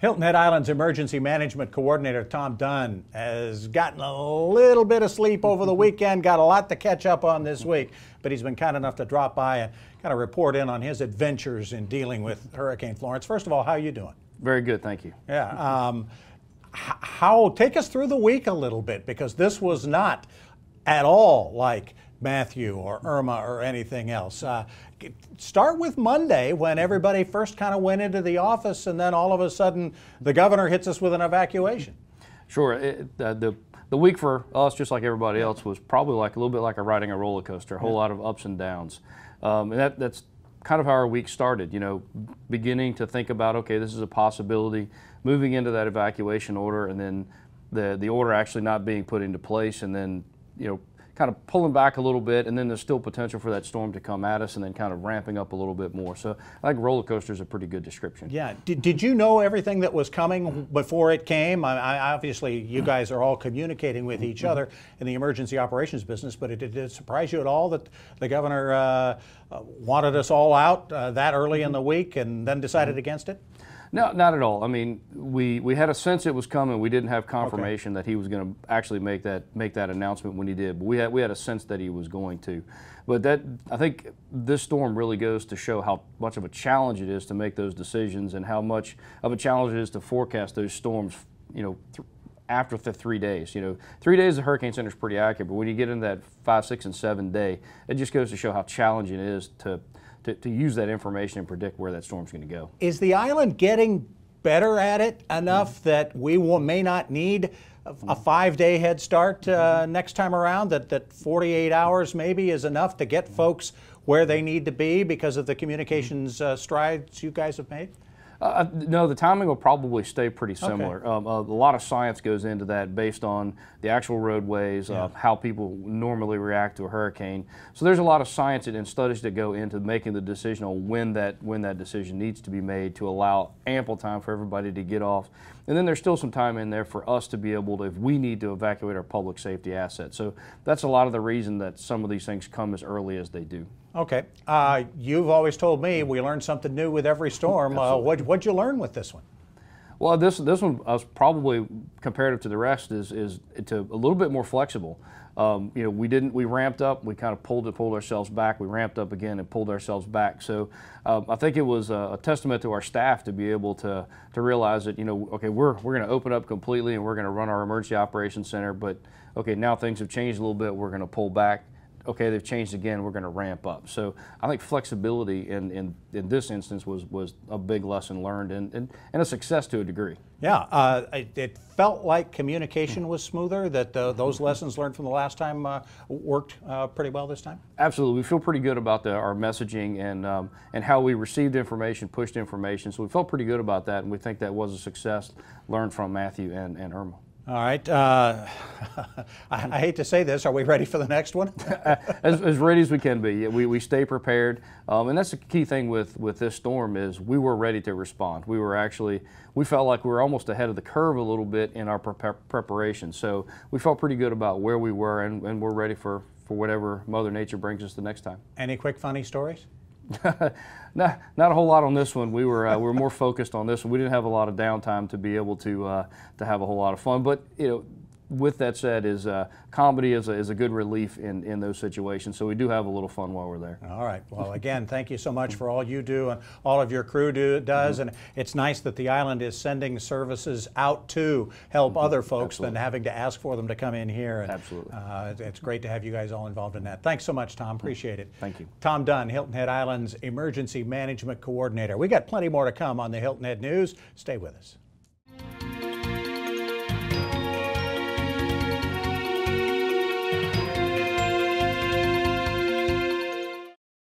Hilton Head Island's Emergency Management Coordinator Tom Dunn has gotten a little bit of sleep over the weekend, got a lot to catch up on this week, but he's been kind enough to drop by and kind of report in on his adventures in dealing with Hurricane Florence. First of all, how are you doing? Very good, thank you. Yeah. Take us through the week a little bit, because this was not at all like Matthew or Irma or anything else. Start with Monday, when everybody first kind of went into the office, and then all of a sudden the governor hits us with an evacuation. Sure. The week for us, just like everybody else, was probably like a little bit like riding a roller coaster, a whole lot of ups and downs. And that's kind of how our week started, you know, beginning to think about, okay, this is a possibility, moving into that evacuation order, and then the order actually not being put into place, and then, you know, kind of pulling back a little bit, and then there's still potential for that storm to come at us, and then kind of ramping up a little bit more. So I think roller coaster is a pretty good description. Yeah. Did you know everything that was coming before it came? Obviously, you guys are all communicating with each other in the emergency operations business, but did it surprise you at all that the governor wanted us all out that early in the week and then decided against it? No, not at all. I mean, we had a sense it was coming. We didn't have confirmation that he was going to actually make that announcement when he did. But we had a sense that he was going to. But I think this storm really goes to show how much of a challenge it is to make those decisions, and how much of a challenge it is to forecast those storms, you know, after the 3 days. You know, 3 days the Hurricane Center is pretty accurate, but when you get into that 5, 6, and 7 day, it just goes to show how challenging it is to use that information and predict where that storm's going to go. Is the island getting better at it enough that we may not need a 5-day head start next time around, that 48 hours maybe is enough to get folks where they need to be because of the communications strides you guys have made? No, the timing will probably stay pretty similar. Okay. A lot of science goes into that based on the actual roadways, how people normally react to a hurricane. So there's a lot of science and studies that go into making the decision on when that decision needs to be made to allow ample time for everybody to get off. And then there's still some time in there for us to be able to, if we need to evacuate our public safety assets. So that's a lot of the reason that some of these things come as early as they do. Okay. You've always told me we learn something new with every storm. What'd you learn with this one? Well, this one was probably, comparative to the rest, is a little bit more flexible. You know, we ramped up, we kind of pulled ourselves back, we ramped up again and pulled ourselves back. So I think it was a testament to our staff to be able to realize that, you know, okay, we're going to open up completely and we're going to run our emergency operations center, but okay, now things have changed a little bit, we're going to pull back. Okay, they've changed again, we're going to ramp up. So I think flexibility in this instance was a big lesson learned, and a success to a degree. Yeah, it felt like communication was smoother, that those lessons learned from the last time worked pretty well this time? Absolutely. We feel pretty good about our messaging and how we received information, pushed information. So we felt pretty good about that, and we think that was a success learned from Matthew and Irma. All right. I hate to say this. Are we ready for the next one? as ready as we can be. We stay prepared. And that's the key thing with this storm is we were ready to respond. We felt like we were almost ahead of the curve a little bit in our preparation. So we felt pretty good about where we were, and we're ready for whatever Mother Nature brings us the next time. Any quick funny stories? Not a whole lot on this one. We were more focused on this one. We didn't have a lot of downtime to be able to have a whole lot of fun. But you know, with that said, comedy is a good relief in those situations. So we do have a little fun while we're there. All right. Well, again, thank you so much for all you do and all of your crew does. And it's nice that the island is sending services out to help other folks than having to ask for them to come in here. And, absolutely. It's great to have you guys all involved in that. Thanks so much, Tom. Appreciate it. Thank you. Tom Dunn, Hilton Head Island's Emergency Management Coordinator. We got plenty more to come on the Hilton Head News. Stay with us.